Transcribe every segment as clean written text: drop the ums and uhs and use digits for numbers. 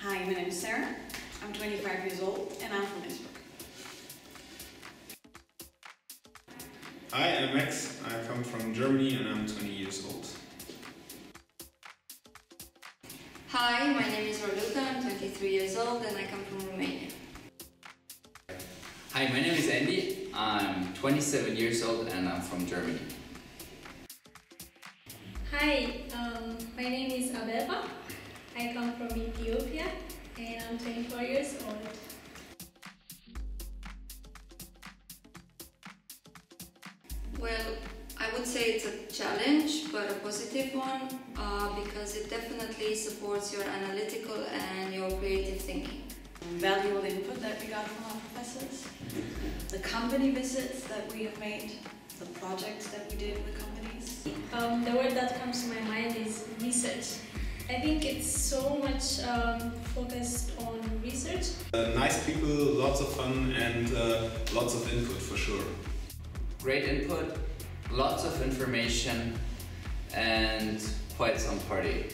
Hi, my name is Sarah. I'm 25 years old and I'm from Innsbruck. Hi, I'm Max. I come from Germany and I'm 20 years old. Hi, my name is Raluca. I'm 23 years old and I come from Romania. Hi, my name is Andy. I'm 27 years old and I'm from Germany. Hi, my name is Abeba. I come from Ethiopia and I'm 24 years old. Well, I would say it's a challenge, but a positive one, because it definitely supports your analytical and your creative thinking. Valuable input that we got from our professors, the company visits that we have made, the projects that we did with companies. The word that comes to my mind is research. I think it's so much focused on research. Nice people, lots of fun and lots of input for sure. Great input, lots of information and quite some party.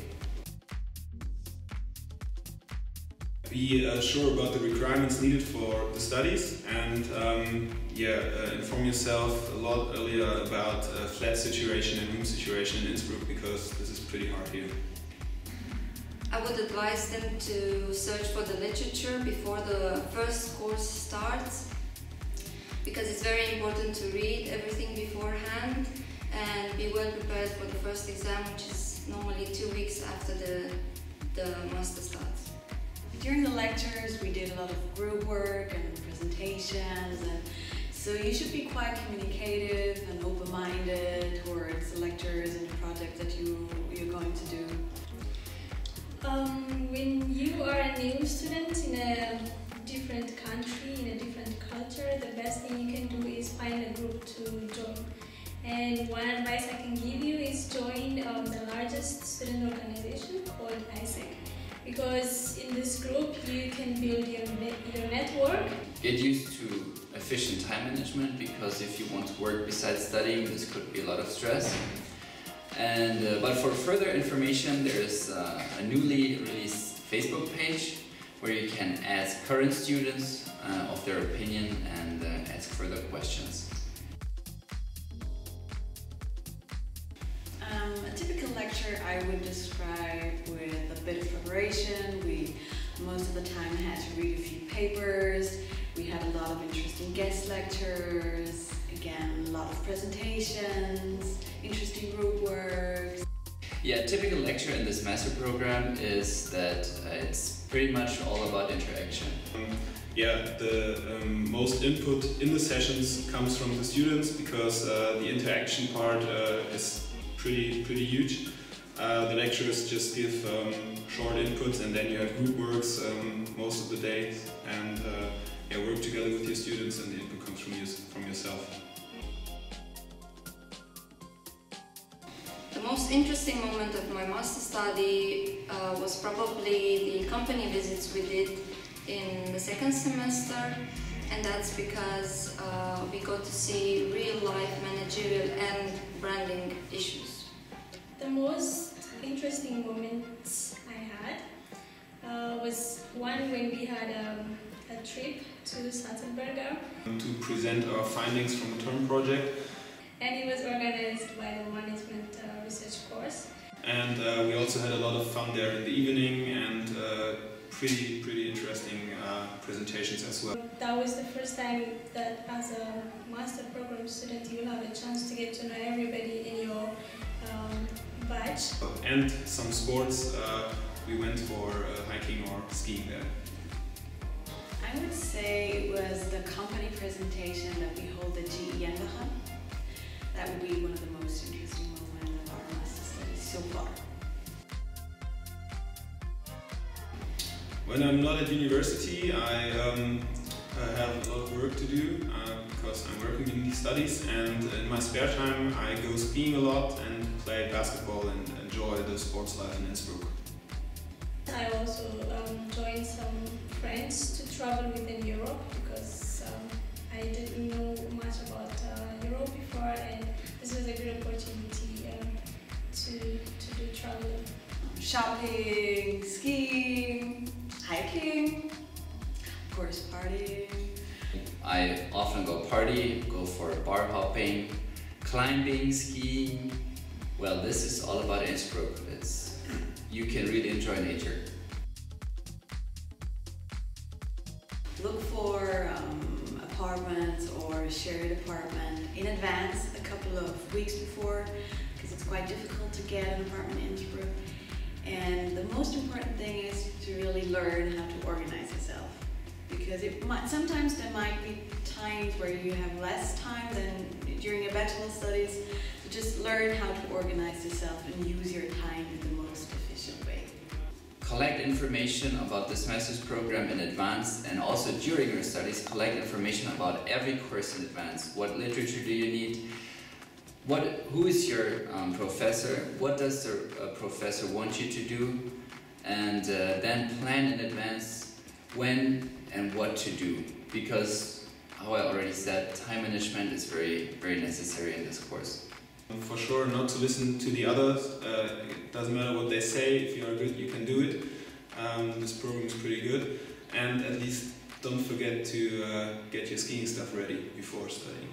Be sure about the requirements needed for the studies and inform yourself a lot earlier about flat situation and room situation in Innsbruck, because this is pretty hard here. I would advise them to search for the literature before the first course starts, because it's very important to read everything beforehand and be well prepared for the first exam, which is normally 2 weeks after the master starts. During the lectures we did a lot of group work and presentations, and so you should be quite communicative and open-minded towards the lectures and the projects that you're going to do. When you are a new student in a different country, in a different culture, the best thing you can do is find a group to join. And one advice I can give you is join the largest student organization called ISEC. Because in this group you can build your network. Get used to efficient time management, because if you want to work besides studying, this could be a lot of stress. And but for further information, there is a newly released Facebook page where you can ask current students of their opinion and ask further questions. A typical lecture I would describe with a bit of preparation. We most of the time had to read a few papers. We had a lot of interesting guest lectures, again a lot of presentations, interesting group works. Yeah, a typical lecture in this master program is that it's pretty much all about interaction. The most input in the sessions comes from the students, because the interaction part is pretty huge. The lecturers just give short inputs, and then you have group works most of the day, and work together with your students, and the input comes from yourself. The most interesting moment of my master study was probably the company visits we did in the second semester, and that's because we got to see real-life managerial and branding issues. The most interesting moments I had was one when we had a trip to Salzburger. To present our findings from the term project. And it was organized by the management research course. And we also had a lot of fun there in the evening, and pretty interesting presentations as well. That was the first time that as a master program student you will have a chance to get to know everybody in your batch. And some sports, we went for hiking or skiing there. I would say it was the company presentation that we hold at GE Innsbruck. That would be one of the most interesting moments of our master studies so far. When I'm not at university, I have a lot of work to do because I'm working in these studies, and in my spare time I go skiing a lot and play basketball and enjoy the sports life in Innsbruck. I also joined some friends to travel within Europe, because I didn't know much about Europe before, and this was a good opportunity to do traveling. Shopping, skiing, hiking, of course partying. I often go party, go for bar hopping, climbing, skiing. Well, this is all about Innsbruck. You can really enjoy nature. Look for apartments or shared apartment in advance, a couple of weeks before, because it's quite difficult to get an apartment in Innsbruck. And the most important thing is to really learn how to organize yourself, because sometimes there might be times where you have less time than during your bachelor studies. So just learn how to organize yourself and use your time in the most efficient way. Collect information about the semester's program in advance, and also during your studies collect information about every course in advance. What literature do you need? Who is your professor? What does the professor want you to do? And then plan in advance when and what to do. Because, how I already said, time management is very, very necessary in this course. For sure, not to listen to the others. It doesn't matter what they say. If you are good, you can do it. This program is pretty good. And at least don't forget to get your skiing stuff ready before studying.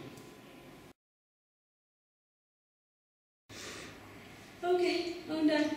Okay, I'm done.